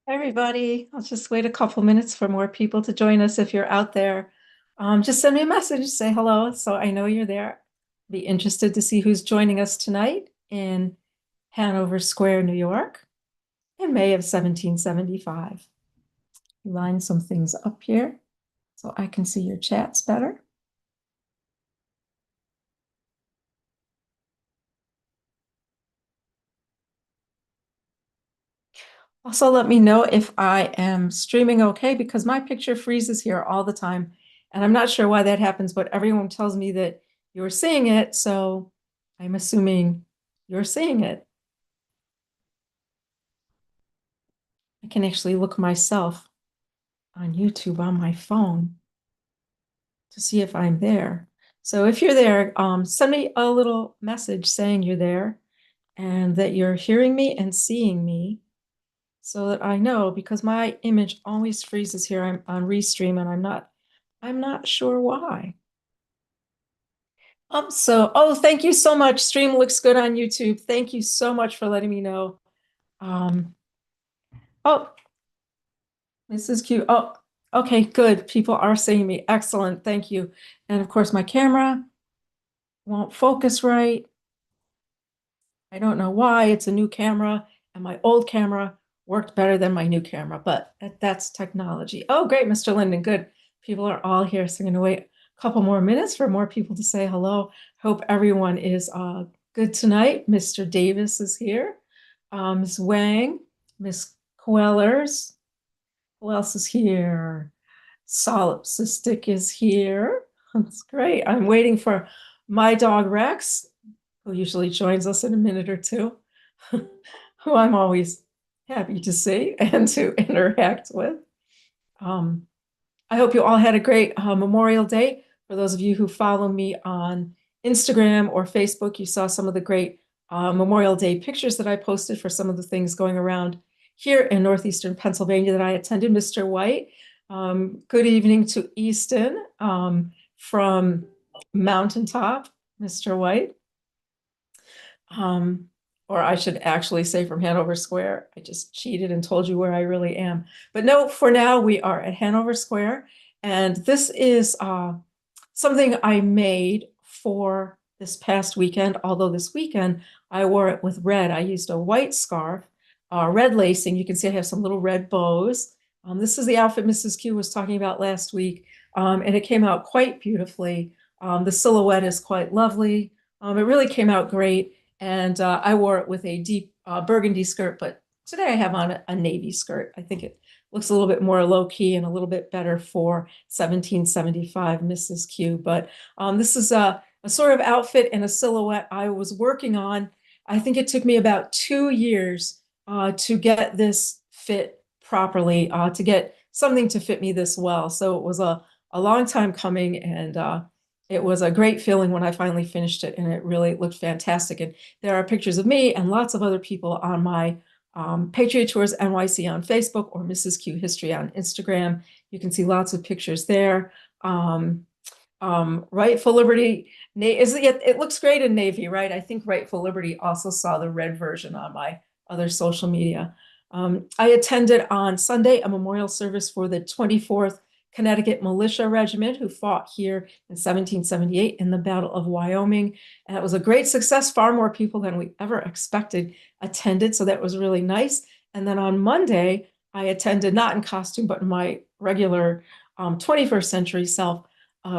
Hi, everybody. I'll just wait a couple minutes for more people to join us if you're out there. Just send me a message, say hello, so I know you're there. Be interested to see who's joining us tonight in Hanover Square, New York, in May of 1775. Line some things up here so I can see your chats better. Also, let me know if I am streaming okay because my picture freezes here all the time. And I'm not sure why that happens, but everyone tells me that you're seeing it. So I'm assuming you're seeing it. I can actually look myself on YouTube on my phone to see if I'm there. So if you're there, send me a little message saying you're there and that you're hearing me and seeing me so that I know because my image always freezes here. I'm on Restream and I'm not sure why. Thank you so much. Stream looks good on YouTube. Thank you so much for letting me know. Um, oh, Mrs. Q. Oh, okay, good. People are seeing me. Excellent. Thank you. And of course, my camera won't focus right. I don't know why. It's a new camera, and my old camera worked better than my new camera, but that's technology. Oh, great, Mr. Linden. Good. People are all here, so I'm going to wait a couple more minutes for more people to say hello. Hope everyone is good tonight. Mr. Davis is here. Ms. Wang, Miss Quellers. Who else is here? Solipsistic is here. That's great. I'm waiting for my dog Rex, who usually joins us in a minute or two, who I'm always happy to see and to interact with. Um, I hope you all had a great Memorial Day. For those of you who follow me on Instagram or Facebook, you saw some of the great Memorial Day pictures that I posted for some of the things going around here in Northeastern Pennsylvania that I attended. Mr. White, good evening to Easton from Mountaintop, Mr. White. Um, or I should actually say from Hanover Square. I just cheated and told you where I really am. But no, for now, we are at Hanover Square. And this is something I made for this past weekend, although this weekend I wore it with red. I used a white scarf, red lacing. You can see I have some little red bows. This is the outfit Mrs. Q was talking about last week, and it came out quite beautifully. The silhouette is quite lovely. It really came out great. And I wore it with a deep burgundy skirt, but today I have on a navy skirt. I think it looks a little bit more low key and a little bit better for 1775 Mrs. Q. But this is a sort of outfit and a silhouette I was working on. I think it took me about 2 years to get this fit properly, to get something to fit me this well. So it was a long time coming, and it was a great feeling when I finally finished it, and it really looked fantastic. And there are pictures of me and lots of other people on my Patriot Tours NYC on Facebook or Mrs. Q History on Instagram. You can see lots of pictures there. Rightful Liberty, it looks great in navy, right? I think Rightful Liberty also saw the red version on my other social media. I attended on Sunday a memorial service for the 24th Connecticut Militia Regiment who fought here in 1778 in the Battle of Wyoming. And it was a great success. Far more people than we ever expected attended. So that was really nice. And then on Monday, I attended, not in costume, but in my regular 21st century self,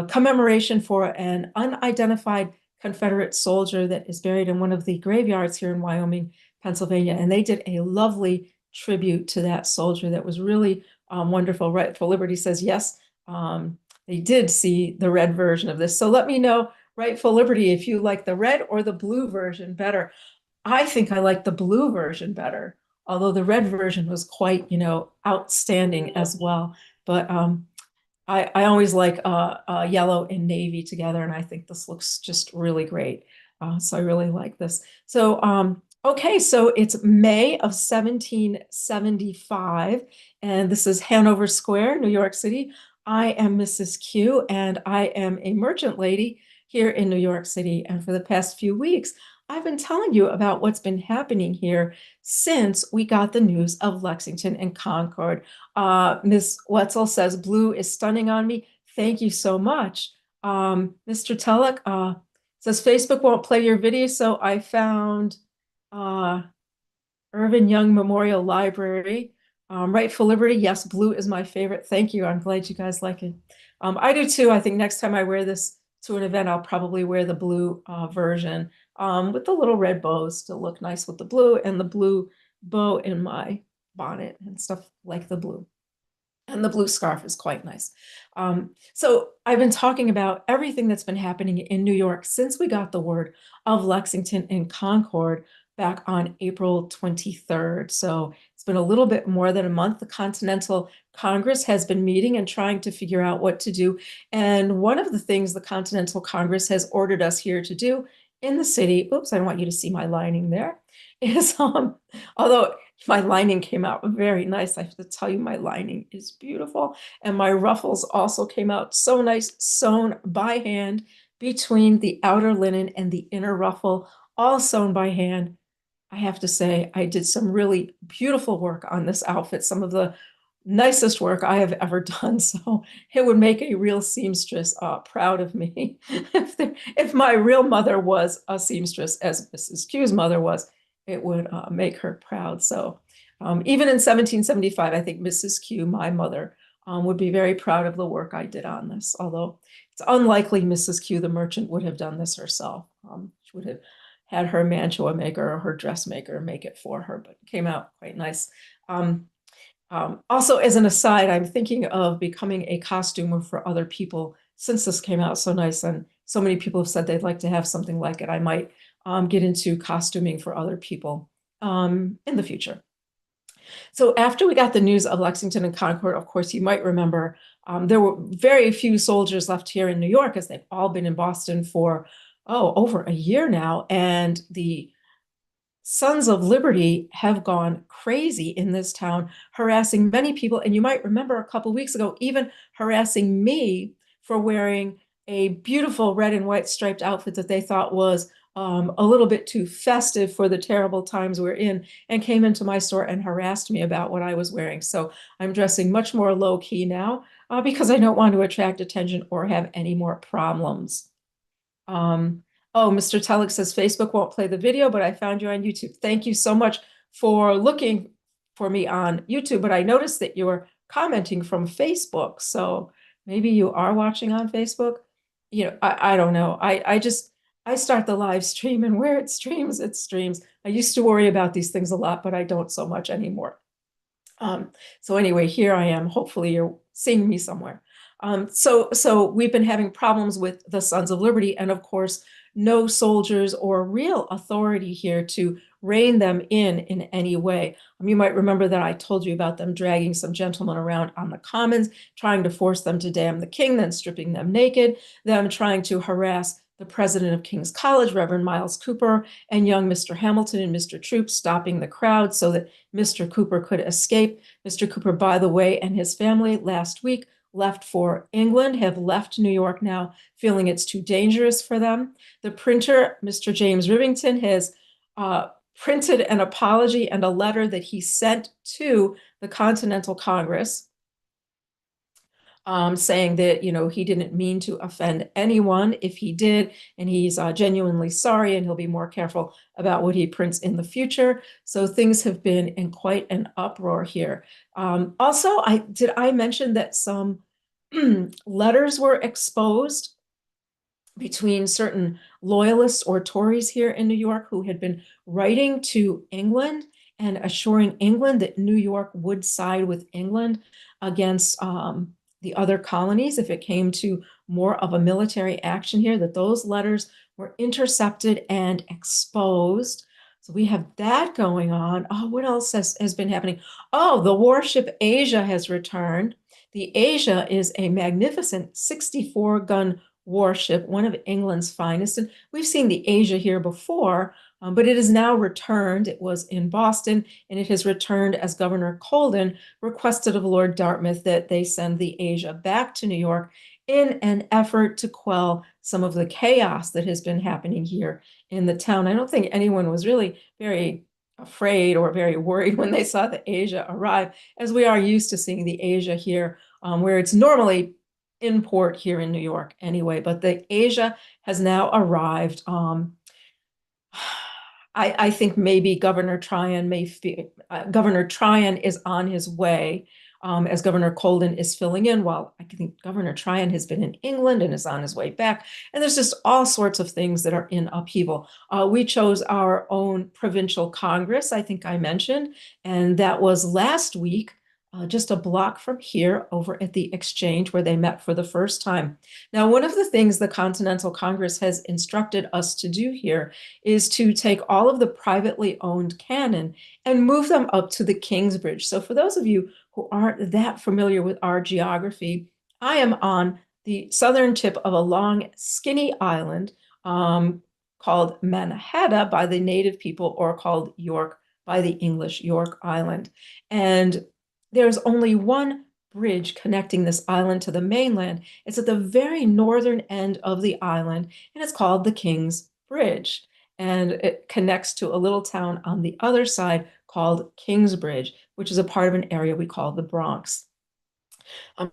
commemoration for an unidentified Confederate soldier that is buried in one of the graveyards here in Wyoming, Pennsylvania. And they did a lovely tribute to that soldier that was really wonderful. Rightful Liberty says, yes, they did see the red version of this. So let me know, Rightful Liberty, if you like the red or the blue version better. I think I like the blue version better, although the red version was quite, outstanding as well. But I always like yellow and navy together, and I think this looks just really great. So I really like this. So, okay, so it's May of 1775, and this is Hanover Square, New York City. I am Mrs. Q, and I am a merchant lady here in New York City. And for the past few weeks, I've been telling you about what's been happening here since we got the news of Lexington and Concord. Miss Wetzel says, blue is stunning on me. Thank you so much. Mr. Telek says, Facebook won't play your video, so I found uh, Irvin Young Memorial Library. Right for Liberty. Yes, blue is my favorite. Thank you. I'm glad you guys like it. I do too. I think next time I wear this to an event, I'll probably wear the blue version with the little red bows to look nice with the blue and the blue bow in my bonnet and stuff like the blue. And the blue scarf is quite nice. So I've been talking about everything that's been happening in New York since we got the word of Lexington and Concord back on April 23rd. So it's been a little bit more than a month. The Continental Congress has been meeting and trying to figure out what to do. And one of the things the Continental Congress has ordered us here to do in the city, oops, I don't want you to see my lining there, is although my lining came out very nice. I have to tell you, my lining is beautiful. And my ruffles also came out so nice, sewn by hand between the outer linen and the inner ruffle, all sewn by hand. I have to say, I did some really beautiful work on this outfit, some of the nicest work I have ever done. So it would make a real seamstress proud of me. If my real mother was a seamstress, as Mrs. Q's mother was, it would make her proud. So even in 1775, I think Mrs. Q, my mother, would be very proud of the work I did on this, although it's unlikely Mrs. Q, the merchant, would have done this herself. She would have had her mantua maker or her dressmaker make it for her, but it came out quite nice. Also, as an aside, I'm thinking of becoming a costumer for other people since this came out so nice, and so many people have said they'd like to have something like it. I might get into costuming for other people in the future. So after we got the news of Lexington and Concord, of course, you might remember there were very few soldiers left here in New York, as they've all been in Boston for, over a year now. And the Sons of Liberty have gone crazy in this town, harassing many people. And you might remember a couple of weeks ago, even harassing me for wearing a beautiful red and white striped outfit that they thought was a little bit too festive for the terrible times we're in, and came into my store and harassed me about what I was wearing. So I'm dressing much more low key now because I don't want to attract attention or have any more problems. Oh, Mr. Telek says Facebook won't play the video, but I found you on YouTube. Thank you so much for looking for me on YouTube, but I noticed that you're commenting from Facebook. So maybe you are watching on Facebook. I don't know. I start the live stream, and where it streams, it streams. I used to worry about these things a lot, but I don't so much anymore. So anyway, here I am. Hopefully you're seeing me somewhere. So we've been having problems with the Sons of Liberty, and of course, no soldiers or real authority here to rein them in any way. You might remember that I told you about them dragging some gentlemen around on the Commons, trying to force them to damn the king, then stripping them naked, them trying to harass the president of King's College, Reverend Miles Cooper, and young Mr. Hamilton and Mr. Troop, stopping the crowd so that Mr. Cooper could escape. Mr. Cooper, by the way, and his family last week left for England, have left New York now, feeling it's too dangerous for them. The printer, Mr. James Rivington, has printed an apology and a letter that he sent to the Continental Congress, saying that, he didn't mean to offend anyone if he did, and he's genuinely sorry, and he'll be more careful about what he prints in the future. So things have been in quite an uproar here. Also, I mention that some letters were exposed between certain loyalists or Tories here in New York who had been writing to England and assuring England that New York would side with England against the other colonies if it came to more of a military action here, that those letters were intercepted and exposed. So we have that going on. Oh, what else has been happening? Oh, the warship Asia has returned. The Asia is a magnificent 64-gun warship, one of England's finest. And we've seen the Asia here before. But it is now returned. It was in Boston, and it has returned as Governor Colden requested of Lord Dartmouth that they send the Asia back to New York in an effort to quell some of the chaos that has been happening here in the town. I don't think anyone was really very afraid or very worried when they saw the Asia arrive, as we are used to seeing the Asia here, where it's normally in port here in New York anyway. But the Asia has now arrived. I think maybe Governor Tryon Governor Tryon is on his way, as Governor Colden is filling in, while I think Governor Tryon has been in England and is on his way back. And there's just all sorts of things that are in upheaval. We chose our own provincial Congress, I think I mentioned, and that was last week, just a block from here over at the Exchange where they met for the first time. Now, one of the things the Continental Congress has instructed us to do here is to take all of the privately owned cannon and move them up to the Kingsbridge. So for those of you who aren't that familiar with our geography, I am on the southern tip of a long, skinny island called Manhattan by the native people, or called York by the English, York Island. And there's only one bridge connecting this island to the mainland. It's at the very northern end of the island, and it's called the King's Bridge. And it connects to a little town on the other side called Kingsbridge, which is a part of an area we call the Bronx.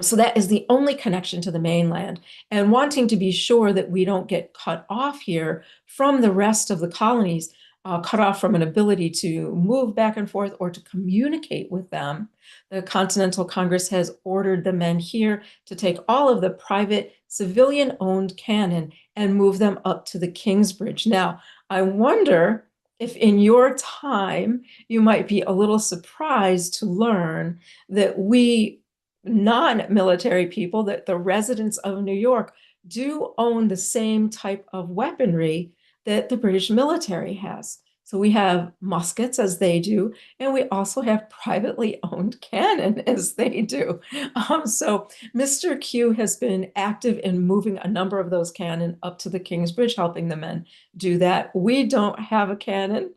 So that is the only connection to the mainland. And wanting to be sure that we don't get cut off here from the rest of the colonies, cut off from an ability to move back and forth or to communicate with them, the Continental Congress has ordered the men here to take all of the private civilian-owned cannon and move them up to the Kingsbridge. Now, I wonder if in your time you might be a little surprised to learn that we non-military people, that the residents of New York do own the same type of weaponry that the British military has. So we have muskets as they do, and we also have privately owned cannon as they do. So Mr. Q has been active in moving a number of those cannon up to the Kingsbridge, helping the men do that. We don't have a cannon.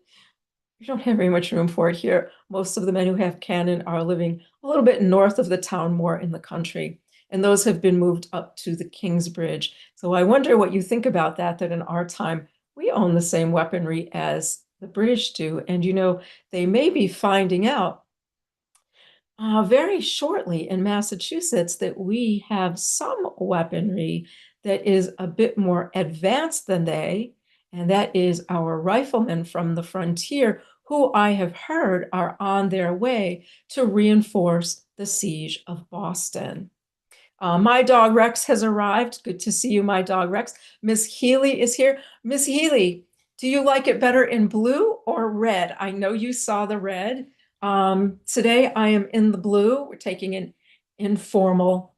We don't have very much room for it here. Most of the men who have cannon are living a little bit north of the town, more in the country. And those have been moved up to the Kingsbridge. So I wonder what you think about that, that in our time, we own the same weaponry as the British do. And, they may be finding out very shortly in Massachusetts that we have some weaponry that is a bit more advanced than they, and that is our riflemen from the frontier, who I have heard are on their way to reinforce the siege of Boston. My dog Rex has arrived. Good to see you, my dog Rex. Miss Healy is here. Miss Healy, do you like it better in blue or red? I know you saw the red. Today I am in the blue. We're taking an informal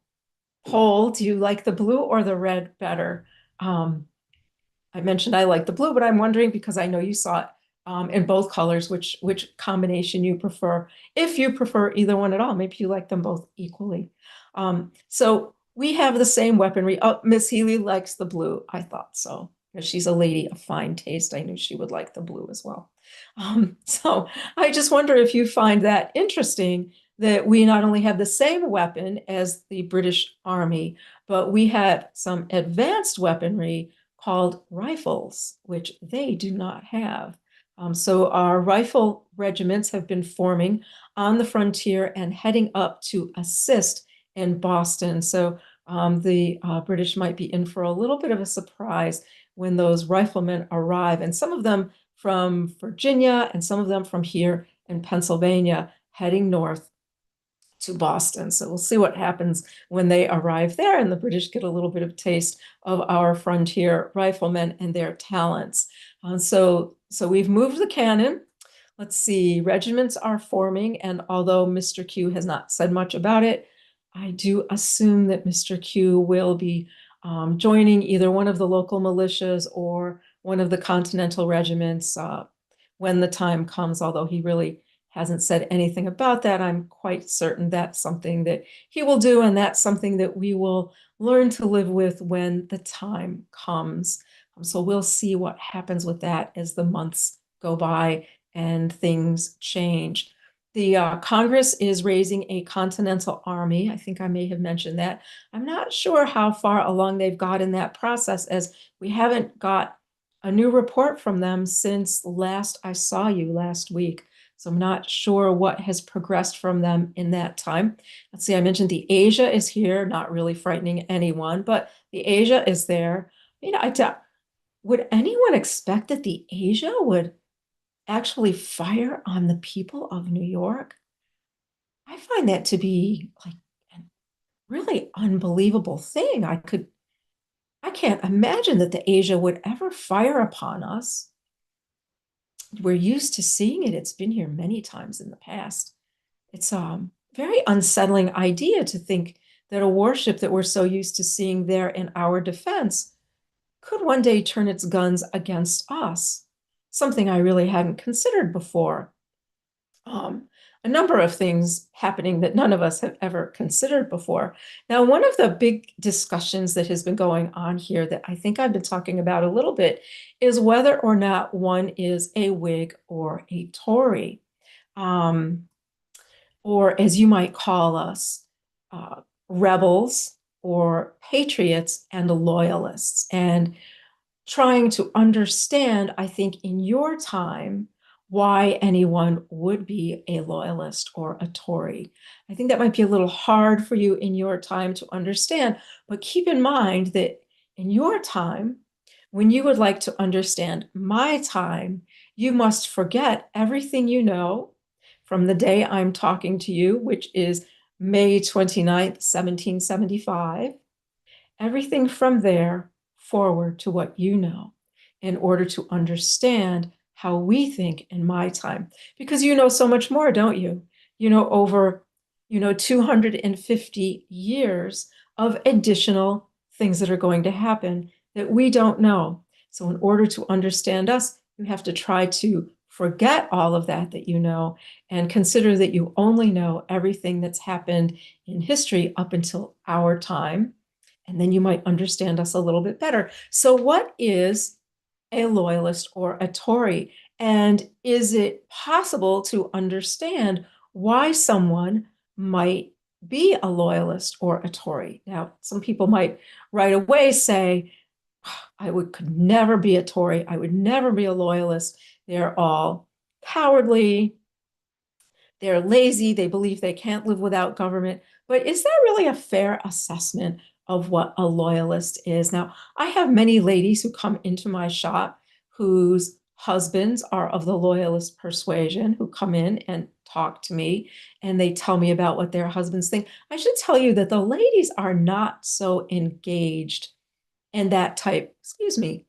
poll. Do you like the blue or the red better? I mentioned I like the blue, but I'm wondering, because I know you saw it in both colors, which combination you prefer. If you prefer either one at all, maybe you like them both equally. So we have the same weaponry. Oh, Miss Healy likes the blue. I thought so. She's a lady of fine taste. I knew she would like the blue as well. So I just wonder if you find that interesting, that we not only have the same weapon as the British Army, but we have some advanced weaponry called rifles, which they do not have. So our rifle regiments have been forming on the frontier and heading up to assist in Boston. So the British might be in for a little bit of a surprise when those riflemen arrive, and some of them from Virginia and some of them from here in Pennsylvania, heading north to Boston. So we'll see what happens when they arrive there, and the British get a little bit of taste of our frontier riflemen and their talents. So we've moved the cannon. Let's see, regiments are forming, and although Mr. Q has not said much about it, I do assume that Mr. Q will be joining either one of the local militias or one of the Continental regiments when the time comes, although he really hasn't said anything about that. I'm quite certain that's something that he will do, and that's something that we will learn to live with when the time comes. So we'll see what happens with that as the months go by and things change. The Congress is raising a continental army. I think I may have mentioned that. I'm not sure how far along they've got in that process, as we haven't got a new report from them since last I saw you last week. So I'm not sure what has progressed from them in that time. Let's see, I mentioned the Asia is here, not really frightening anyone, but the Asia is there. Would anyone expect that the Asia would actually fire on the people of New York? I find that to be like a really unbelievable thing. I can't imagine that the Asia would ever fire upon us. We're used to seeing it. It's been here many times in the past. It's a very unsettling idea to think that a warship that we're so used to seeing there in our defense could one day turn its guns against us, something I really hadn't considered before. Um, a number of things happening that none of us have ever considered before. Now, one of the big discussions that has been going on here that I think I've been talking about a little bit is whether or not one is a Whig or a Tory, um, or as you might call us, uh, rebels or patriots and loyalists. And trying to understand, I think, in your time, why anyone would be a loyalist or a Tory. I think that might be a little hard for you in your time to understand, but keep in mind that in your time, when you would like to understand my time, you must forget everything you know from the day I'm talking to you, which is May 29th, 1775, everything from there forward to what you know in order to understand how we think in my time. Because you know so much more, don't you? You know, over, 250 years of additional things that are going to happen that we don't know. So in order to understand us, you have to try to forget all of that you know, and consider that you only know everything that's happened in history up until our time, and then you might understand us a little bit better. So, what is a loyalist or a Tory? And is it possible to understand why someone might be a loyalist or a Tory? Now, some people might right away say, could never be a Tory. I would never be a loyalist. They're all cowardly. They're lazy. They believe they can't live without government. But is that really a fair assessment of what a loyalist is? Now, I have many ladies who come into my shop whose husbands are of the loyalist persuasion, who come in and talk to me, and they tell me about what their husbands think. I should tell you that the ladies are not so engaged in that type, excuse me,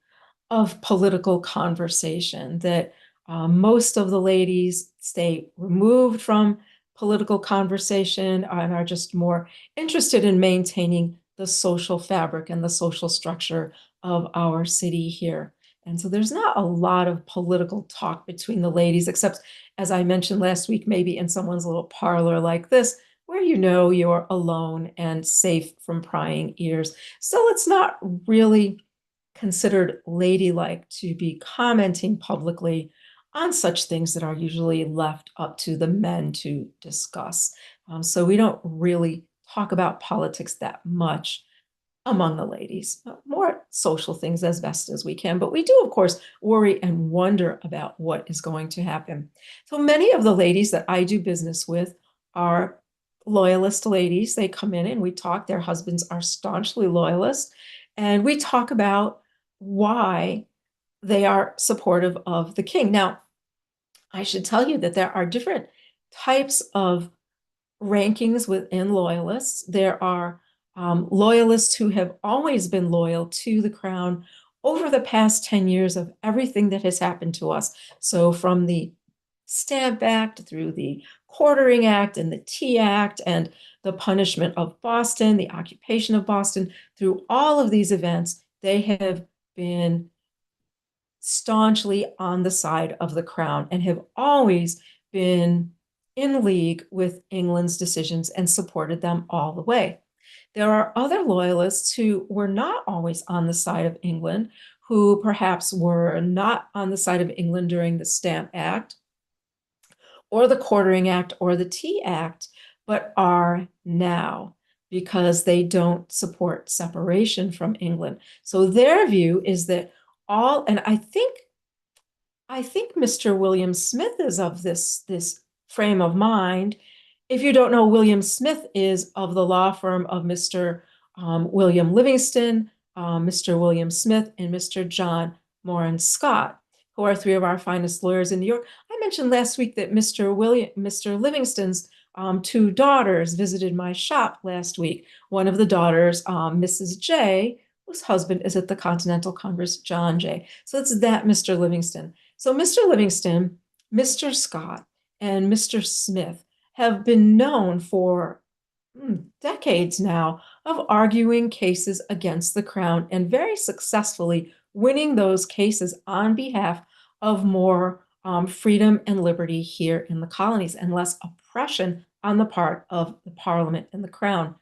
of political conversation, that most of the ladies stay removed from political conversation and are just more interested in maintaining the social fabric and the social structure of our city here. And so there's not a lot of political talk between the ladies, except, as I mentioned last week, maybe in someone's little parlor like this, where you know you're alone and safe from prying ears. So it's not really considered ladylike to be commenting publicly on such things that are usually left up to the men to discuss. So we don't really talk about politics that much among the ladies, more social things as best as we can. But we do, of course, worry and wonder about what is going to happen. So many of the ladies that I do business with are loyalist ladies. They come in and we talk. Their husbands are staunchly loyalist. And we talk about why they are supportive of the king. Now, I should tell you that there are different types of rankings within loyalists. There are loyalists who have always been loyal to the crown over the past 10 years of everything that has happened to us. So from the Stamp Act through the Quartering Act and the Tea Act and the punishment of Boston, the occupation of Boston, through all of these events, they have been staunchly on the side of the crown and have always been in league with England's decisions and supported them all the way. There are other loyalists who were not always on the side of England, who perhaps were not on the side of England during the Stamp Act or the Quartering Act or the Tea Act, but are now because they don't support separation from England. So their view is that and I think Mr. William Smith is of this frame of mind. If you don't know, William Smith is of the law firm of Mr. William Livingston, Mr. William Smith, and Mr. John Moran Scott, who are three of our finest lawyers in New York. I mentioned last week that Mr. Livingston's two daughters visited my shop last week. One of the daughters, Mrs. J, whose husband is at the Continental Congress, John J. So it's that Mr. Livingston. So Mr. Livingston, Mr. Scott, and Mr. Smith have been known for decades now of arguing cases against the crown and very successfully winning those cases on behalf of more freedom and liberty here in the colonies and less oppression on the part of the Parliament and the crown.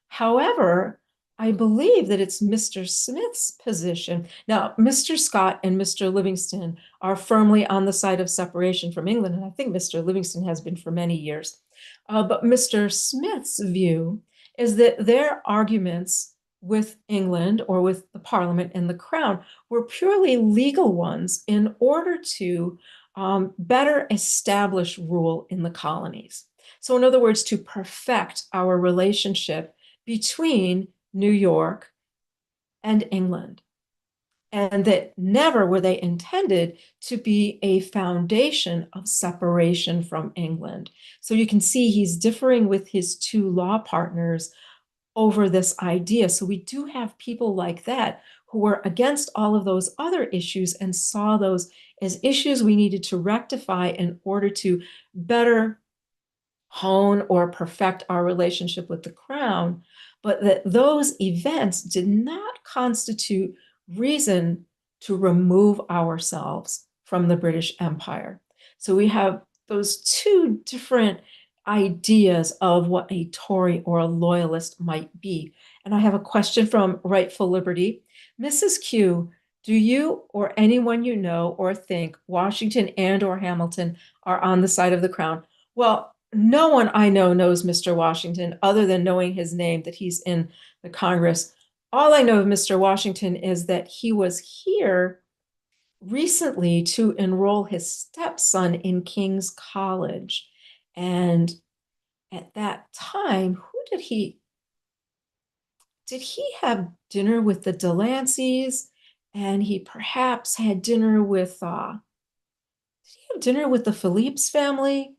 However, I believe that it's Mr. Smith's position. Now, Mr. Scott and Mr. Livingston are firmly on the side of separation from England, and I think Mr. Livingston has been for many years. But Mr. Smith's view is that their arguments with England or with the Parliament and the Crown were purely legal ones in order to better establish rule in the colonies. So, in other words, to perfect our relationship between New York and England. And that never were they intended to be a foundation of separation from England. So you can see he's differing with his two law partners over this idea. So we do have people like that who were against all of those other issues and saw those as issues we needed to rectify in order to better hone or perfect our relationship with the crown, but that those events did not constitute reason to remove ourselves from the British Empire. So we have those two different ideas of what a Tory or a loyalist might be. And I have a question from Rightful Liberty. Mrs. Q, do you or anyone you know or think Washington and or Hamilton are on the side of the crown? Well, no one I know knows Mr. Washington other than knowing his name, that he's in the Congress. All I know of Mr. Washington is that he was here recently to enroll his stepson in King's College. And at that time, did he have dinner with the Delanceys? And he perhaps had dinner with, did he have dinner with the Philippe's family?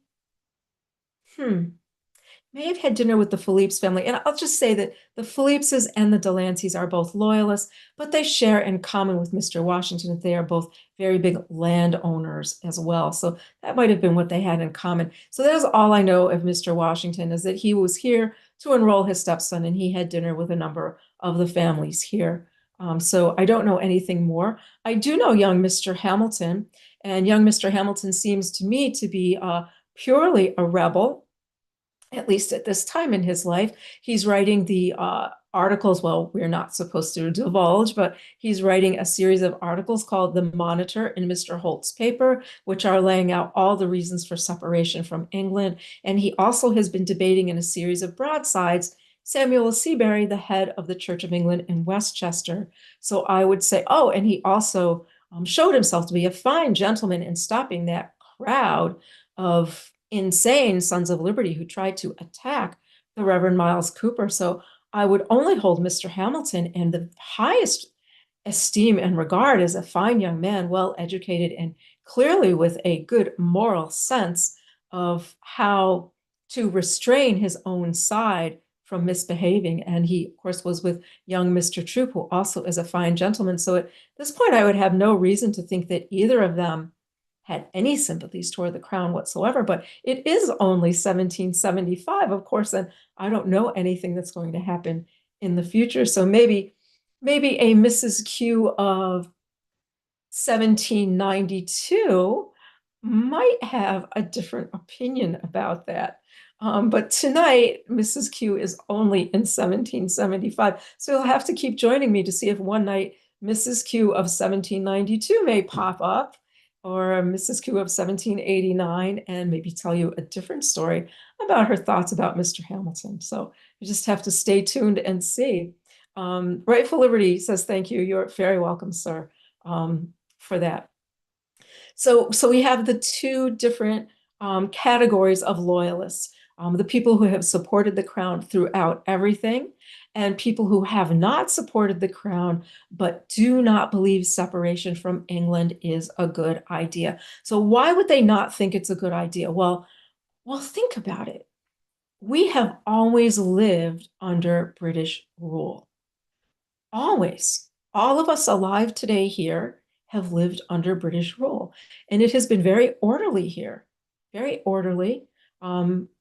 May have had dinner with the Philippe's family. And I'll just say that the Philippe's and the Delanceys are both loyalists, but they share in common with Mr. Washington that they are both very big landowners as well. So that might have been what they had in common. So that's all I know of Mr. Washington, is that he was here to enroll his stepson and he had dinner with a number of the families here. So I don't know anything more. I do know young Mr. Hamilton, and young Mr. Hamilton seems to me to be purely a rebel, at least at this time in his life. He's writing the articles, well, we're not supposed to divulge, but he's writing a series of articles called The Monitor in Mr. Holt's paper, which are laying out all the reasons for separation from England. And he also has been debating in a series of broadsides Samuel Seabury, the head of the Church of England in Westchester. So I would say, oh, and he also showed himself to be a fine gentleman in stopping that crowd of insane Sons of Liberty who tried to attack the Reverend Miles Cooper. So I would only hold Mr. Hamilton in the highest esteem and regard as a fine young man, well educated, and clearly with a good moral sense of how to restrain his own side from misbehaving. And he, of course, was with young Mr. Troop, who also is a fine gentleman. So at this point, I would have no reason to think that either of them had any sympathies toward the crown whatsoever. But it is only 1775, of course, and I don't know anything that's going to happen in the future. So maybe a Mrs. Q of 1792 might have a different opinion about that. But tonight, Mrs. Q is only in 1775. So you'll have to keep joining me to see if one night Mrs. Q of 1792 may pop up, or Mrs. Q of 1789, and maybe tell you a different story about her thoughts about Mr. Hamilton. So you just have to stay tuned and see. Rightful Liberty says, thank you. You're very welcome, sir, for that. So we have the two different categories of loyalists. The people who have supported the crown throughout everything, and people who have not supported the crown but do not believe separation from England is a good idea. So why would they not think it's a good idea? Well, think about it. We have always lived under British rule. Always. All of us alive today here have lived under British rule, and it has been very orderly here, very orderly.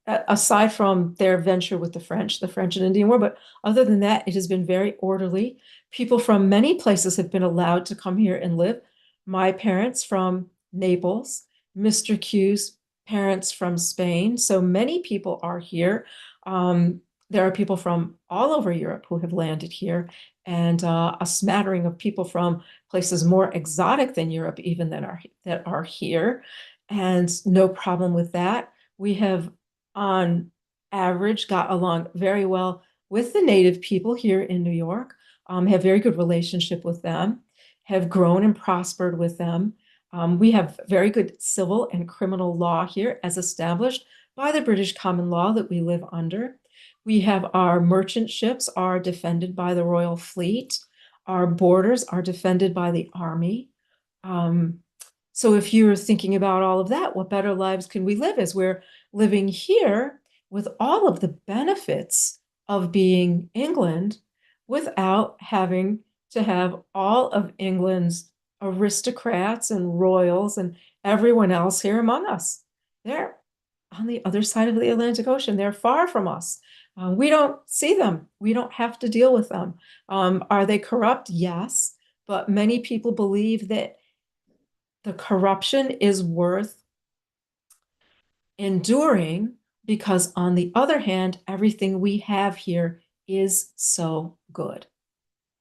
Aside from their venture with the French and Indian War, but other than that, it has been very orderly. People from many places have been allowed to come here and live. My parents from Naples, Mr. Q's parents from Spain. So many people are here. There are people from all over Europe who have landed here, and a smattering of people from places more exotic than Europe even that are here, and no problem with that. We have, on average, got along very well with the native people here in New York, have very good relationship with them, have grown and prospered with them. We have very good civil and criminal law here as established by the British common law that we live under. We have our merchant ships are defended by the Royal Fleet. Our borders are defended by the Army. So if you're thinking about all of that, what better lives can we live as we're living here with all of the benefits of being England without having to have all of England's aristocrats and royals and everyone else here among us? They're on the other side of the Atlantic Ocean. They're far from us. We don't see them. We don't have to deal with them. Are they corrupt? Yes. But many people believe that the corruption is worth enduring because, on the other hand, everything we have here is so good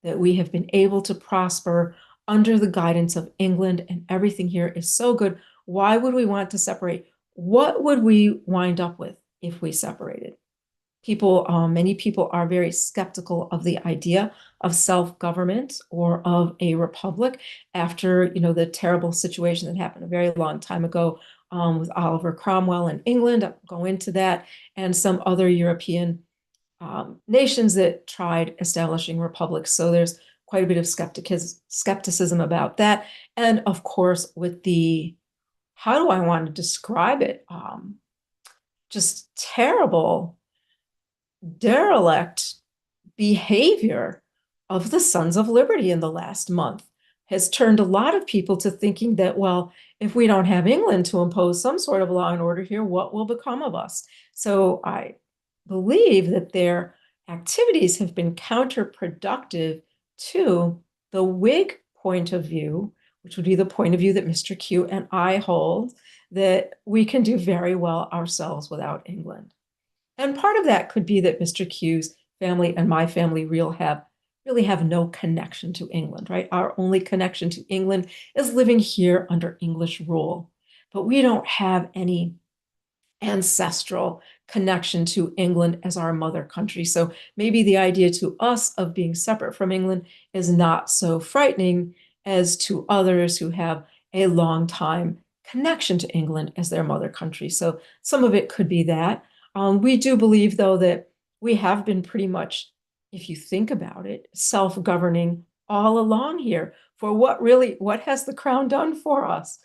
that we have been able to prosper under the guidance of England, and everything here is so good. Why would we want to separate? What would we wind up with if we separated? Many people are very skeptical of the idea of self-government or of a republic after, the terrible situation that happened a very long time ago with Oliver Cromwell in England. I'll go into that, and some other European nations that tried establishing republics. So there's quite a bit of skepticism about that. And of course, with how do I want to describe it? Just terrible, derelict behavior of the Sons of Liberty in the last month has turned a lot of people to thinking that, well, if we don't have England to impose some sort of law and order here, what will become of us? So I believe that their activities have been counterproductive to the Whig point of view, which would be the point of view that Mr. Q and I hold, that we can do very well ourselves without England. And part of that could be that Mr. Q's family and my family really have no connection to England, right? Our only connection to England is living here under English rule. But we don't have any ancestral connection to England as our mother country. So maybe the idea to us of being separate from England is not so frightening as to others who have a long time connection to England as their mother country. So some of it could be that. We do believe, though, that we have been pretty much, if you think about it, self-governing all along here. For what has the crown done for us?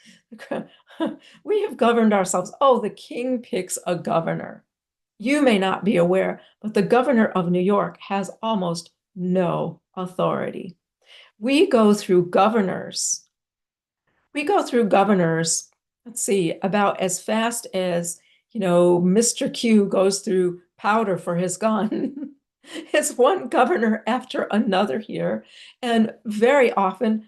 We have governed ourselves. Oh, the king picks a governor. You may not be aware, but the governor of New York has almost no authority. We go through governors. Let's see, about as fast as Mr. Q goes through powder for his gun. It's one governor after another here. And very often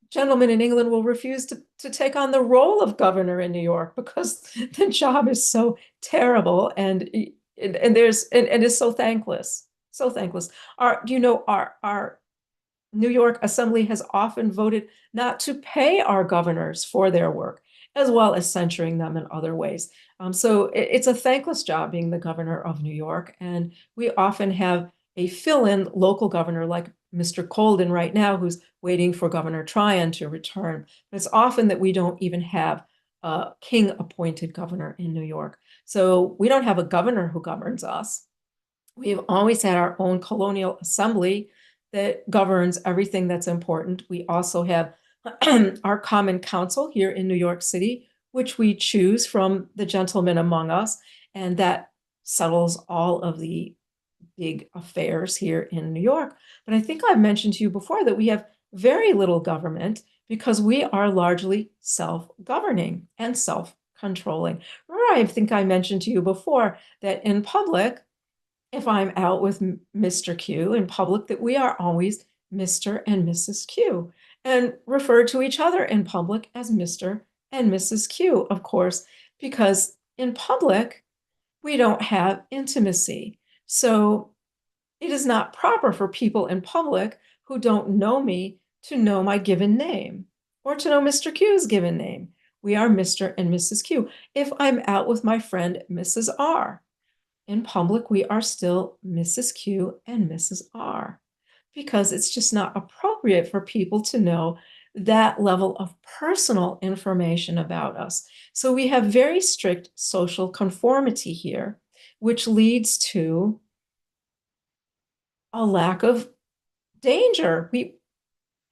gentlemen in England will refuse to take on the role of governor in New York because the job is so terrible and is so thankless, so thankless. Our New York Assembly has often voted not to pay our governors for their work, as well as censuring them in other ways. So it's a thankless job being the governor of New York, and we often have a fill-in local governor like Mr. Colden right now, who's waiting for Governor Tryon to return. But it's often that we don't even have a king-appointed governor in New York. So we don't have a governor who governs us. We've always had our own colonial assembly that governs everything that's important. We also have our common council here in New York City, which we choose from the gentlemen among us, and that settles all of the big affairs here in New York. But I think I've mentioned to you before that we have very little government because we are largely self-governing and self-controlling. Remember, I think I mentioned to you before that in public, if I'm out with Mr. Q in public, that we are always Mr. and Mrs. Q and refer to each other in public as Mr. and Mrs. Q, of course, because in public, we don't have intimacy. So it is not proper for people in public who don't know me to know my given name or to know Mr. Q's given name. We are Mr. and Mrs. Q. If I'm out with my friend Mrs. R, in public, we are still Mrs. Q and Mrs. R because it's just not appropriate for people to know that level of personal information about us. So we have very strict social conformity here, which leads to a lack of danger.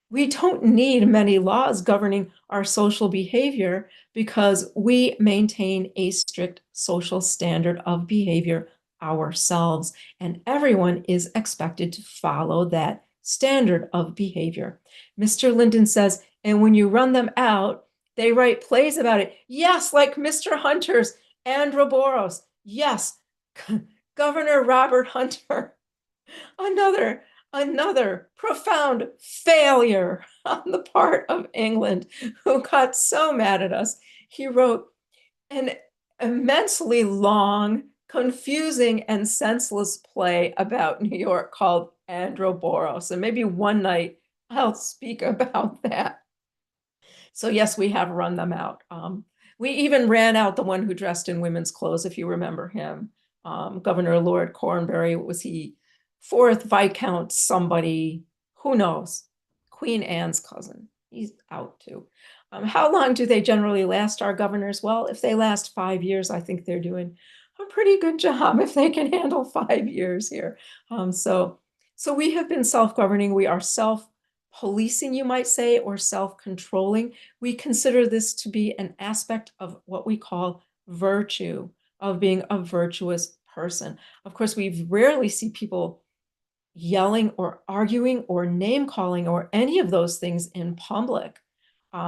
We don't need many laws governing our social behavior because we maintain a strict social standard of behavior ourselves, and everyone is expected to follow that standard of behavior. Mr. Linden says, and when you run them out, they write plays about it. Yes, like Mr. Hunter's Androboros. Yes, Governor Robert Hunter. Another profound failure on the part of England, who got so mad at us. He wrote an immensely long, confusing, and senseless play about New York called Androboros. And maybe one night I'll speak about that. So yes, we have run them out. We even ran out the one who dressed in women's clothes, if you remember him. Governor Lord Cornbury, was he fourth Viscount somebody, who knows? Queen Anne's cousin. He's out too. How long do they generally last, our governors? Well, if they last 5 years, I think they're doing a pretty good job if they can handle 5 years here. So we have been self-governing. We are self-policing, you might say, or self-controlling. We consider this to be an aspect of what we call virtue, of being a virtuous person. Of course, we rarely see people yelling or arguing or name calling or any of those things in public.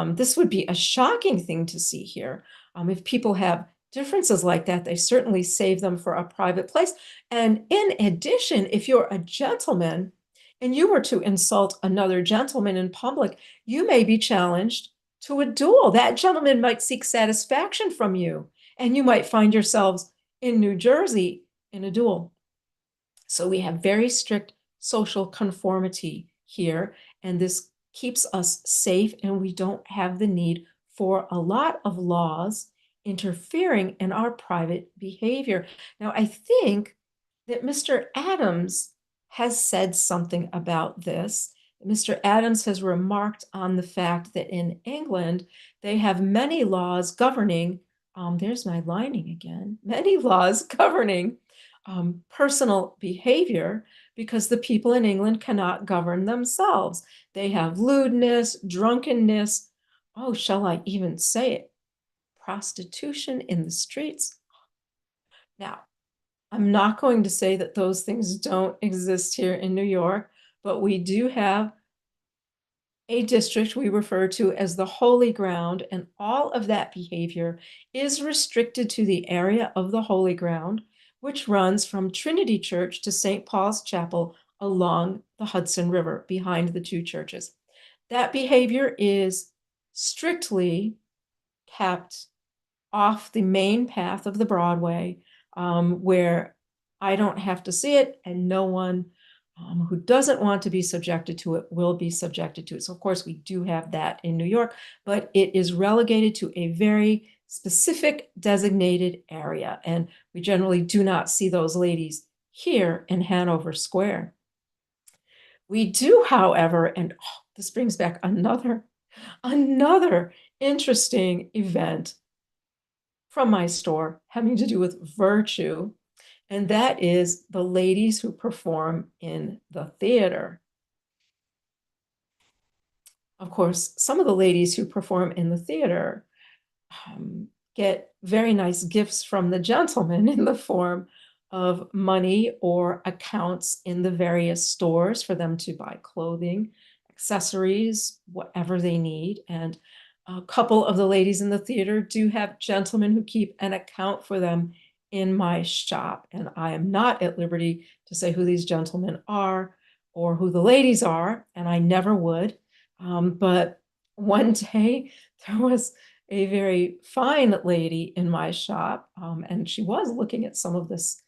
This would be a shocking thing to see here. If people have differences like that, they certainly save them for a private place. And in addition, if you're a gentleman and you were to insult another gentleman in public, you may be challenged to a duel. That gentleman might seek satisfaction from you, and you might find yourselves in New Jersey in a duel. So we have very strict social conformity here, and this keeps us safe, and we don't have the need for a lot of laws interfering in our private behavior. Now, I think that Mr. Adams has said something about this. Mr. Adams has remarked on the fact that in England, they have many laws governing, there's my lining again, many laws governing personal behavior, because the people in England cannot govern themselves. They have lewdness, drunkenness, oh, shall I even say it? Prostitution in the streets. Now, I'm not going to say that those things don't exist here in New York, but we do have a district we refer to as the Holy Ground, and all of that behavior is restricted to the area of the Holy Ground, which runs from Trinity Church to St. Paul's Chapel along the Hudson River behind the two churches. That behavior is strictly kept off the main path of the Broadway, where I don't have to see it, and no one who doesn't want to be subjected to it will be subjected to it. So, of course, we do have that in New York, but it is relegated to a very specific designated area. And we generally do not see those ladies here in Hanover Square. We do, however, and this brings back another interesting event from my store having to do with virtue, and that is the ladies who perform in the theater. Of course, some of the ladies who perform in the theater get very nice gifts from the gentlemen in the form of money or accounts in the various stores for them to buy clothing, accessories, whatever they need. And a couple of the ladies in the theater do have gentlemen who keep an account for them in my shop. And I am not at liberty to say who these gentlemen are or who the ladies are, and I never would. But one day there was a very fine lady in my shop, and she was looking at some of this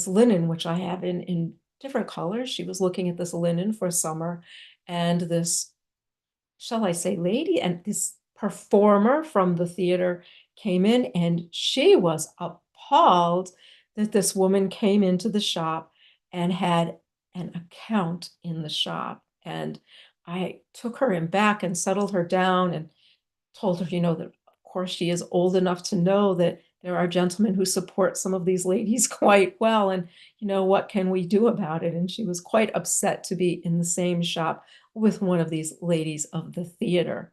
linen, which I have in different colors. She was looking at this linen for summer, and this, shall I say, lady and this performer from the theater came in, and she was appalled that this woman came into the shop and had an account in the shop. And I took her in back and settled her down and told her, that of course she is old enough to know that there are gentlemen who support some of these ladies quite well. And, what can we do about it? And she was quite upset to be in the same shop with one of these ladies of the theater.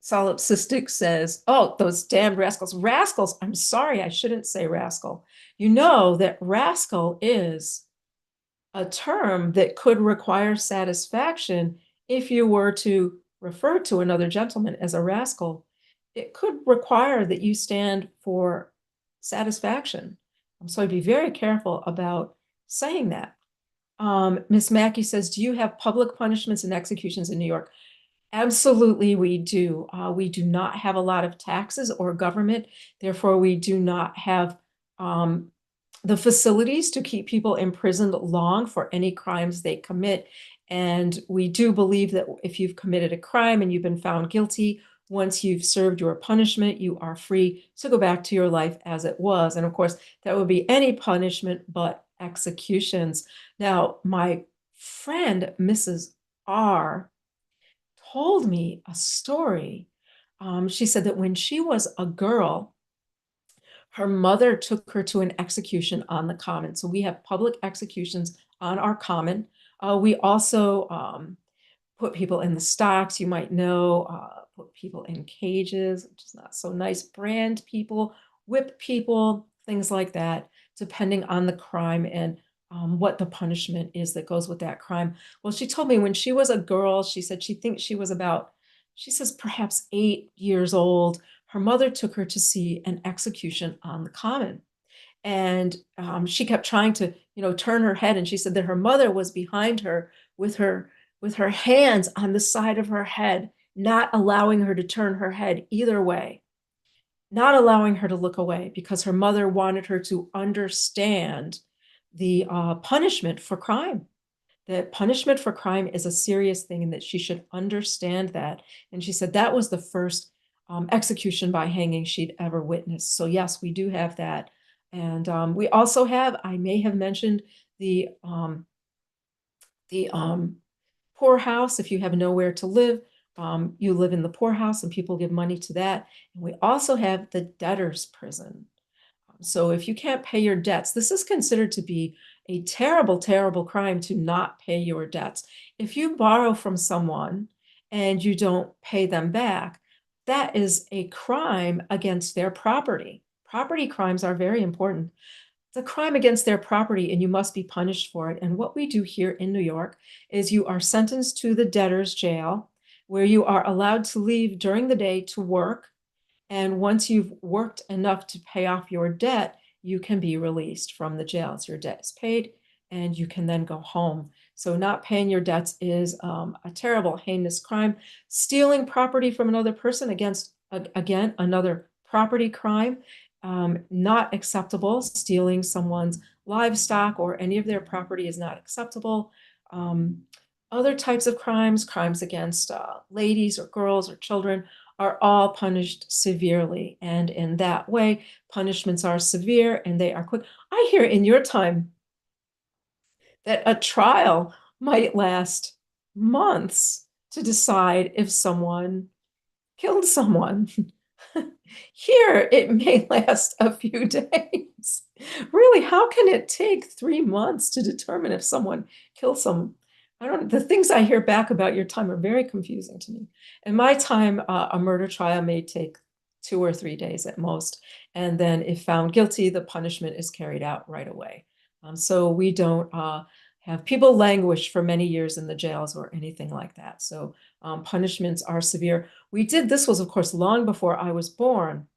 Solipsistic says, oh, those damned rascals. Rascals, I'm sorry, I shouldn't say rascal. You know that rascal is a term that could require satisfaction if you were to refer to another gentleman as a rascal. It could require that you stand for satisfaction. So I'd be very careful about saying that. Miss Mackey says, do you have public punishments and executions in New York? Absolutely, we do. We do not have a lot of taxes or government. Therefore, we do not have the facilities to keep people imprisoned long for any crimes they commit. And we do believe that if you've committed a crime and you've been found guilty, once you've served your punishment, you are free to go back to your life as it was. And of course, that would be any punishment but executions. Now, my friend, Mrs. R, told me a story. She said that when she was a girl, her mother took her to an execution on the common. So we have public executions on our common. We also put people in the stocks, you might know, put people in cages, which is not so nice, brand people, whip people, things like that, depending on the crime and what the punishment is that goes with that crime. Well, she told me when she was a girl, she said she thinks she was about, she says perhaps 8 years old. Her mother took her to see an execution on the common. And she kept trying to, turn her head. And she said that her mother was behind her with her hands on the side of her head, not allowing her to turn her head either way, not allowing her to look away because her mother wanted her to understand the punishment for crime. That punishment for crime is a serious thing and that she should understand that. And she said that was the first execution by hanging she'd ever witnessed. So yes, we do have that. And we also have, I may have mentioned the poorhouse. If you have nowhere to live, you live in the poorhouse and people give money to that. And we also have the debtor's prison. So if you can't pay your debts, this is considered to be a terrible, terrible crime to not pay your debts. If you borrow from someone and you don't pay them back, that is a crime against their property. Property crimes are very important. It's a crime against their property and you must be punished for it. And what we do here in New York is you are sentenced to the debtor's jail, where you are allowed to leave during the day to work. And once you've worked enough to pay off your debt, you can be released from the jail. So your debt is paid, and you can then go home. So not paying your debts is a terrible, heinous crime. Stealing property from another person, again, another property crime, not acceptable. Stealing someone's livestock or any of their property is not acceptable. Other types of crimes, crimes against ladies or girls or children, are all punished severely. And in that way, punishments are severe and they are quick. I hear in your time that a trial might last months to decide if someone killed someone. Here, it may last a few days. Really, how can it take 3 months to determine if someone killed someone? I don't, the things I hear back about your time are very confusing to me. In my time, a murder trial may take 2 or 3 days at most. And then if found guilty, the punishment is carried out right away. So we don't have people languish for many years in the jails or anything like that. So punishments are severe. This was, of course, long before I was born.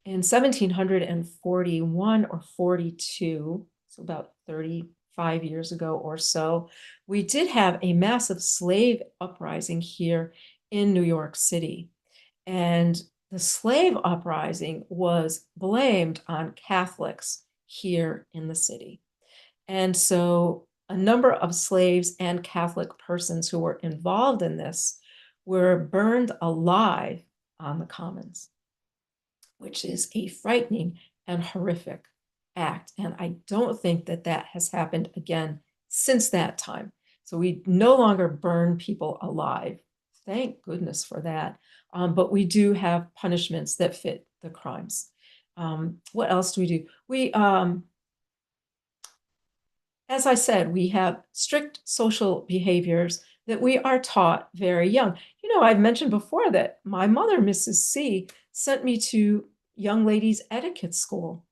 In 1741 or 42, so about 35 years ago or so, we did have a massive slave uprising here in New York City. And the slave uprising was blamed on Catholics here in the city. And so a number of slaves and Catholic persons who were involved in this were burned alive on the commons, which is a frightening and horrific act. And I don't think that that has happened again since that time. So we no longer burn people alive. Thank goodness for that. But we do have punishments that fit the crimes. What else do we do? As I said, we have strict social behaviors that we are taught very young. I've mentioned before that my mother, Mrs. C, sent me to young ladies etiquette school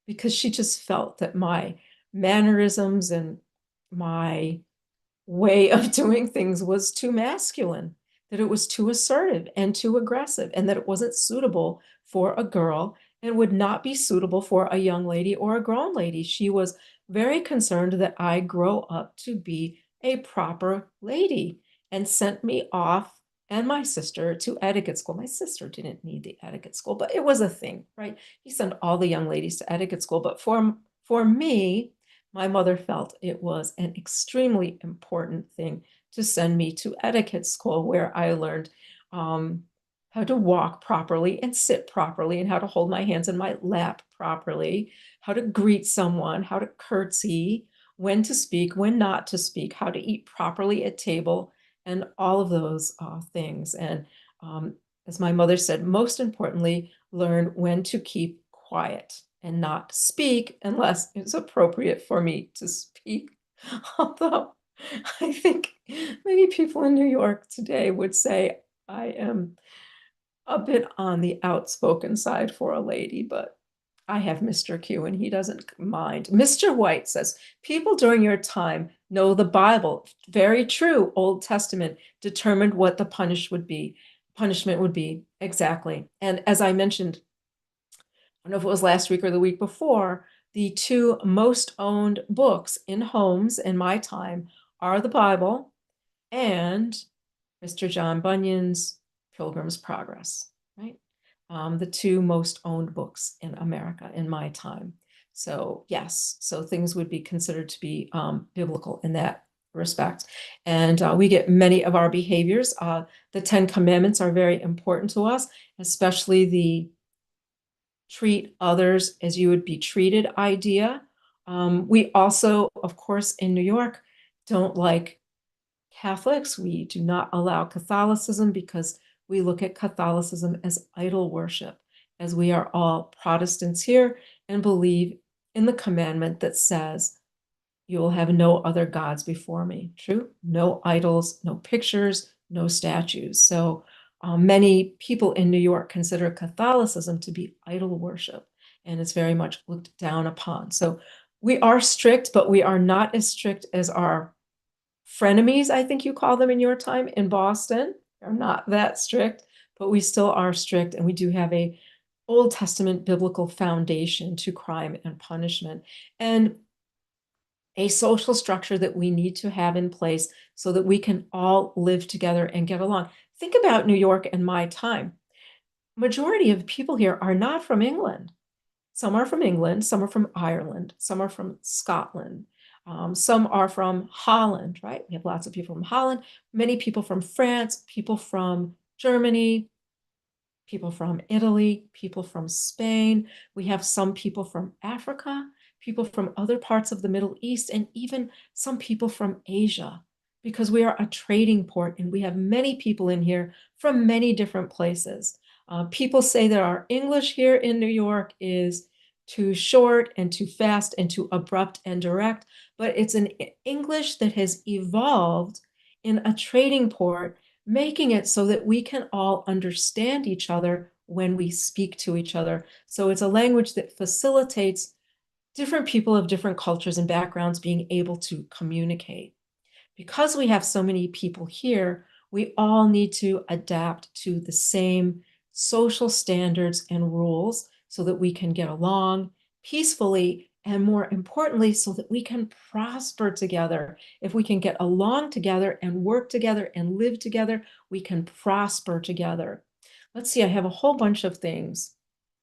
because she just felt that my mannerisms and my way of doing things was too masculine, that it was too assertive and too aggressive, and that it wasn't suitable for a girl and would not be suitable for a young lady or a grown lady. She was very concerned that I grow up to be a proper lady and sent me off and my sister to etiquette school. My sister didn't need the etiquette school, but it was a thing, right? He sent all the young ladies to etiquette school. But for me, my mother felt it was an extremely important thing to send me to etiquette school, where I learned how to walk properly and sit properly, and how to hold my hands in my lap properly, how to greet someone, how to curtsy, when to speak, when not to speak, how to eat properly at table, and all of those things. And as my mother said, most importantly, learn when to keep quiet and not speak unless it's appropriate for me to speak. Although I think many people in New York today would say I am a bit on the outspoken side for a lady, but I have Mr. Q and he doesn't mind. Mr. White says, people during your time know the Bible. Very true. Old Testament determined what the punishment would be. Exactly. And as I mentioned, I don't know if it was last week or the week before, the two most owned books in homes in my time are the Bible and Mr. John Bunyan's Pilgrim's Progress, right? The two most owned books in America in my time. So yes, so things would be considered to be biblical in that respect. And we get many of our behaviors. The 10 Commandments are very important to us, especially the treat others as you would be treated idea. We also, of course, in New York, don't like Catholics. We do not allow Catholicism because we look at Catholicism as idol worship, as we are all Protestants here and believe in the commandment that says, you will have no other gods before me. True? No idols, no pictures, no statues. So many people in New York consider Catholicism to be idol worship, and it's very much looked down upon. So we are strict, but we are not as strict as our frenemies, I think you call them in your time in Boston. They're not that strict, but we still are strict, and we do have a Old Testament biblical foundation to crime and punishment. And a social structure that we need to have in place so that we can all live together and get along. Think about New York and my time. Majority of people here are not from England. Some are from England, some are from Ireland, some are from Scotland, some are from Holland, right? We have lots of people from Holland, many people from France, people from Germany, people from Italy, people from Spain. We have some people from Africa, people from other parts of the Middle East, and even some people from Asia, because we are a trading port and we have many people in here from many different places. People say that our English here in New York is too short and too fast and too abrupt and direct, but it's an English that has evolved in a trading port, making it so that we can all understand each other when we speak to each other. So it's a language that facilitates different people of different cultures and backgrounds being able to communicate. Because we have so many people here, we all need to adapt to the same social standards and rules so that we can get along peacefully, and more importantly, so that we can prosper together. If we can get along together and work together and live together, we can prosper together. Let's see, I have a whole bunch of things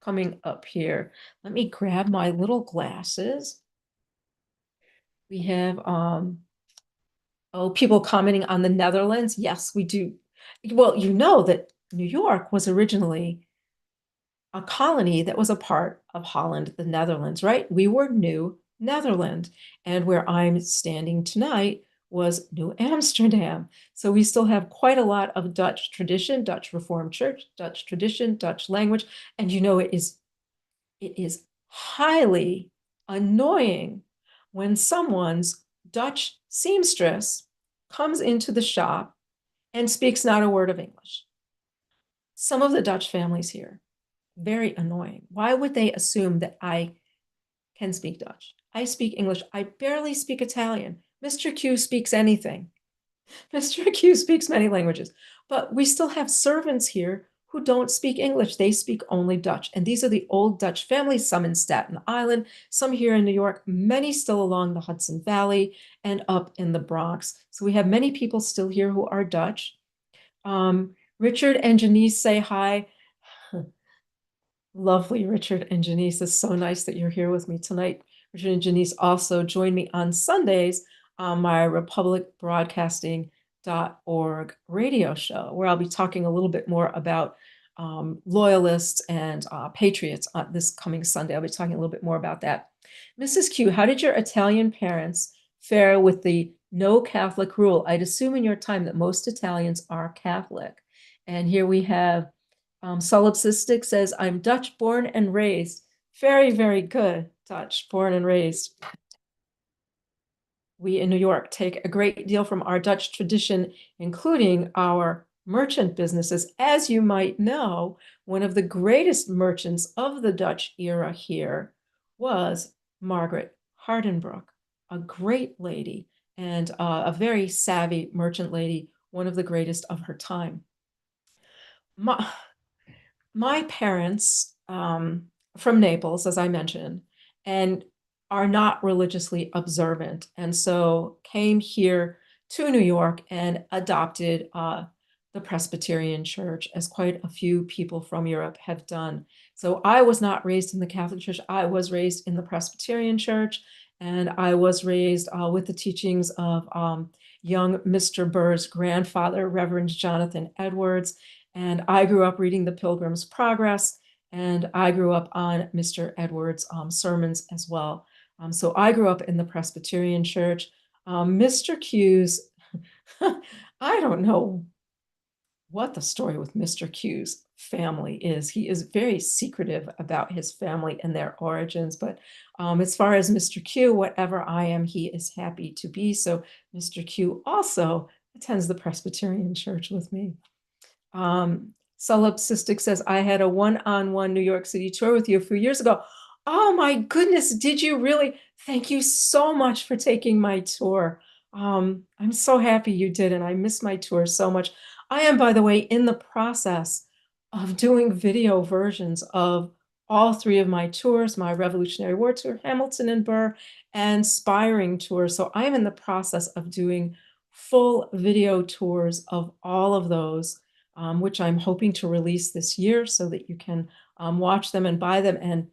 coming up here. Let me grab my little glasses. We have oh, people commenting on the Netherlands. Yes, we do. Well, you know that New York was originally a colony that was a part of Holland, the Netherlands, right? We were New Netherland. And where I'm standing tonight was New Amsterdam. So we still have quite a lot of Dutch tradition, Dutch Reformed Church, Dutch tradition, Dutch language. And you know, it is highly annoying when someone's Dutch seamstress comes into the shop and speaks not a word of English. Some of the Dutch families here, very annoying. Why would they assume that I can speak Dutch? I speak English. I barely speak Italian. Mr. Q speaks anything. Mr. Q speaks many languages, but we still have servants here who don't speak English. They speak only Dutch. And these are the old Dutch families, some in Staten Island, some here in New York, many still along the Hudson Valley and up in the Bronx. So we have many people still here who are Dutch. Richard and Janice say hi. Lovely, Richard and Janice. It's so nice that you're here with me tonight. Richard and Janice also join me on Sundays on my republicbroadcasting.org radio show, where I'll be talking a little bit more about loyalists and patriots on this coming Sunday. I'll be talking a little bit more about that. Mrs. Q, how did your Italian parents fare with the no Catholic rule? I'd assume in your time that most Italians are Catholic. And here we have Solipsistic says, I'm Dutch born and raised. Very, very good. Dutch born and raised. We in New York take a great deal from our Dutch tradition, including our merchant businesses. As you might know, one of the greatest merchants of the Dutch era here was Margaret Hardenbroek, a great lady and a very savvy merchant lady, one of the greatest of her time. My parents from Naples, as I mentioned, and are not religiously observant, and so came here to New York and adopted the Presbyterian Church, as quite a few people from Europe have done. So I was not raised in the Catholic Church. I was raised in the Presbyterian Church, and I was raised with the teachings of young Mr. Burr's grandfather, Reverend Jonathan Edwards. And I grew up reading the Pilgrim's Progress, and I grew up on Mr. Edwards' sermons as well. So I grew up in the Presbyterian Church. Mr. Q's, I don't know what the story with Mr. Q's family is. He is very secretive about his family and their origins, but as far as Mr. Q, whatever I am, he is happy to be. So Mr. Q also attends the Presbyterian Church with me. Solipsistic says, I had a one-on-one New York City tour with you a few years ago. Oh my goodness, did you really? Thank you so much for taking my tour. I'm so happy you did, and I miss my tour so much. I am, by the way, in the process of doing video versions of all three of my tours, my Revolutionary War tour, Hamilton and Burr, and Spiring tour. So I'm in the process of doing full video tours of all of those, which I'm hoping to release this year so that you can watch them and buy them. And,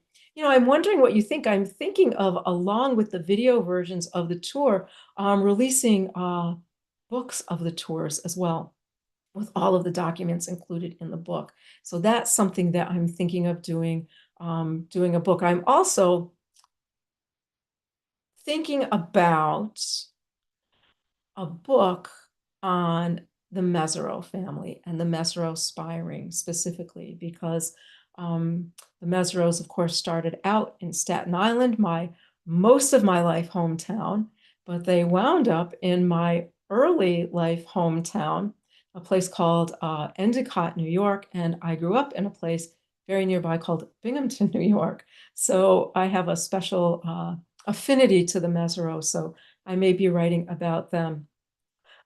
I'm wondering what you think. I'm thinking of, along with the video versions of the tour, releasing books of the tours as well, with all of the documents included in the book. So that's something that I'm thinking of doing a book. I'm also thinking about a book on the Mesereau family and the Mesereau spiring specifically, because the Mesereaus, of course, started out in Staten Island, most of my life hometown, but they wound up in my early life hometown, a place called Endicott, New York, and I grew up in a place very nearby called Binghamton, New York. So I have a special affinity to the Mesereau, so I may be writing about them.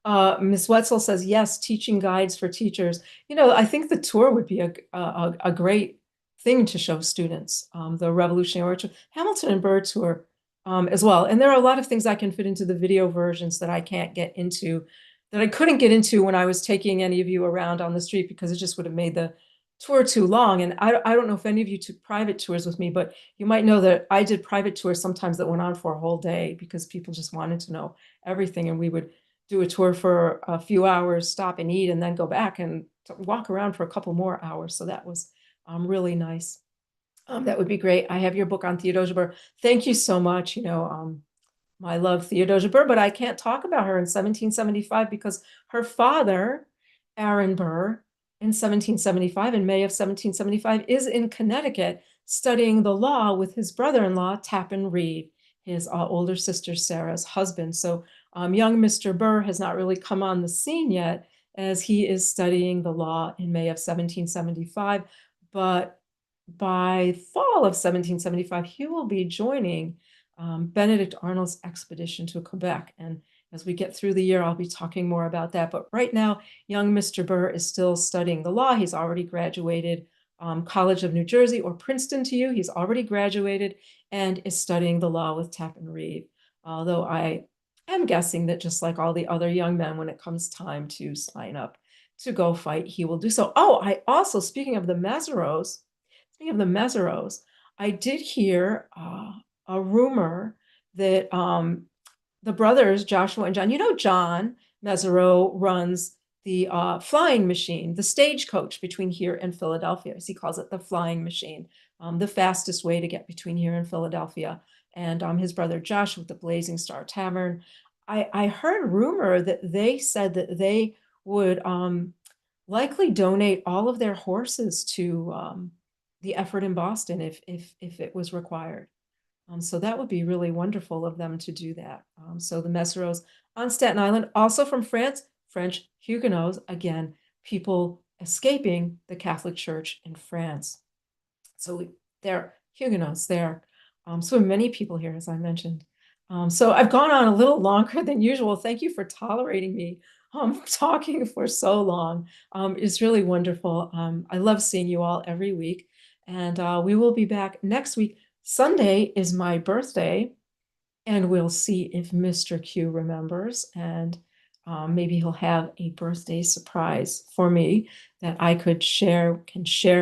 Ms. Wetzel says, yes, teaching guides for teachers. I think the tour would be a great thing to show students, the Revolutionary War tour, Hamilton and Burr tour as well. And there are a lot of things I can fit into the video versions that I can't get into, that I couldn't get into when I was taking any of you around on the street, because it just would have made the tour too long. And I don't know if any of you took private tours with me, but you might know that I did private tours sometimes that went on for a whole day because people just wanted to know everything. And we would do a tour for a few hours, stop and eat, and then go back and walk around for a couple more hours. So that was really nice. That would be great. I have your book on Theodosia Burr. Thank you so much. I love Theodosia Burr, but I can't talk about her in 1775 because her father, Aaron Burr, in 1775, in May of 1775, is in Connecticut studying the law with his brother-in-law, Tappan Reed, his older sister Sarah's husband. So young Mr. Burr has not really come on the scene yet, as he is studying the law in May of 1775. But by fall of 1775, he will be joining Benedict Arnold's expedition to Quebec. And as we get through the year, I'll be talking more about that. But right now, young Mr. Burr is still studying the law. He's already graduated College of New Jersey, or Princeton to you. He's already graduated and is studying the law with Tappan Reed. Although I am guessing that, just like all the other young men, when it comes time to sign up to go fight, he will do so. Oh, I also, speaking of the Mesereaus, I did hear a rumor that the brothers, Joshua and John, John Mesereau runs the flying machine, the stagecoach between here and Philadelphia, as he calls it, the flying machine, the fastest way to get between here and Philadelphia. And his brother Josh with the Blazing Star Tavern. I heard rumor that they said that they would likely donate all of their horses to the effort in Boston if it was required. So that would be really wonderful of them to do that. So the Mesereaus on Staten Island, also from France, French Huguenots, again, people escaping the Catholic Church in France. So they're Huguenots there. So many people here, as I mentioned. So I've gone on a little longer than usual. Thank you for tolerating me talking for so long. It's really wonderful. I love seeing you all every week. And we will be back next week. Sunday is my birthday, and we'll see if Mr. Q remembers, and maybe he'll have a birthday surprise for me that I can share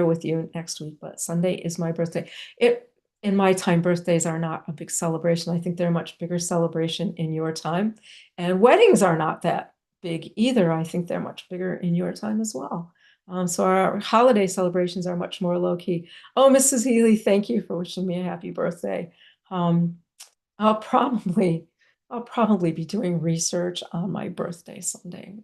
with you next week. But Sunday is my birthday. In my time, birthdays are not a big celebration. I think they're a much bigger celebration in your time. And weddings are not that big either. I think they're much bigger in your time as well. So our holiday celebrations are much more low key. Oh, Mrs. Healy, thank you for wishing me a happy birthday. I'll probably be doing research on my birthday Sunday,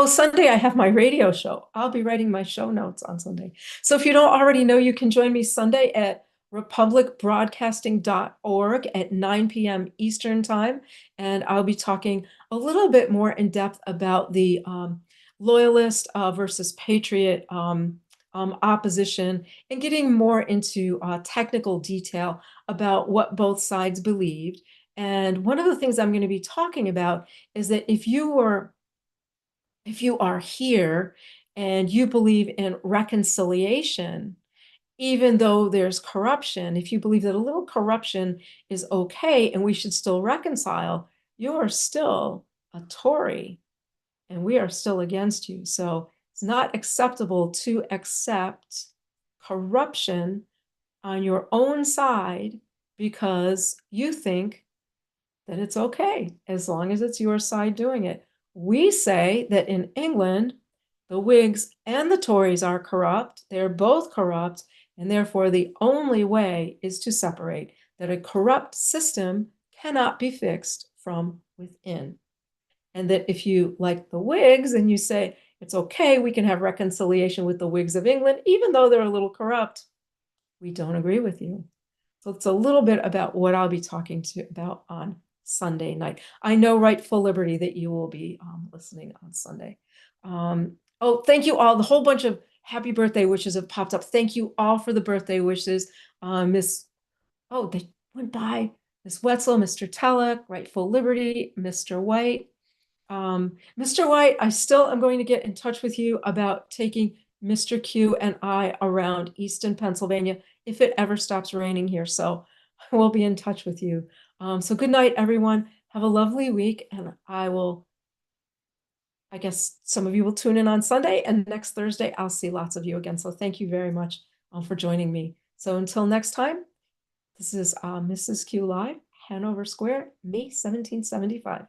Sunday I have my radio show. I'll be writing my show notes on Sunday. So if you don't already know, you can join me Sunday at republicbroadcasting.org at 9 p.m. Eastern time. And I'll be talking a little bit more in depth about the Loyalist versus Patriot opposition, and getting more into technical detail about what both sides believed. And one of the things I'm going to be talking about is that if you are here and you believe in reconciliation even though there's corruption, if you believe that a little corruption is okay and we should still reconcile, you are still a Tory and we are still against you. So it's not acceptable to accept corruption on your own side because you think that it's okay as long as it's your side doing it. We say that in England, the Whigs and the Tories are corrupt. They're both corrupt. And therefore, the only way is to separate, that a corrupt system cannot be fixed from within. And that if you like the Whigs and you say, it's okay, we can have reconciliation with the Whigs of England, even though they're a little corrupt, we don't agree with you. So it's a little bit about what I'll be talking about on Sunday night. I know Rightful Liberty that you will be listening on Sunday. Oh, thank you all. The whole bunch of happy birthday wishes have popped up. Thank you all for the birthday wishes. They went by. Miss Wetzel, Mr. Telek, Rightful Liberty, Mr. White. Mr. White, I still am going to get in touch with you about taking Mr. Q and I around Easton, Pennsylvania, if it ever stops raining here. So I will be in touch with you. So good night, everyone. Have a lovely week. And I guess some of you will tune in on Sunday, and next Thursday, I'll see lots of you again. So thank you very much for joining me. So until next time, this is Mrs. Q Live, Hanover Square, May 1775. Thank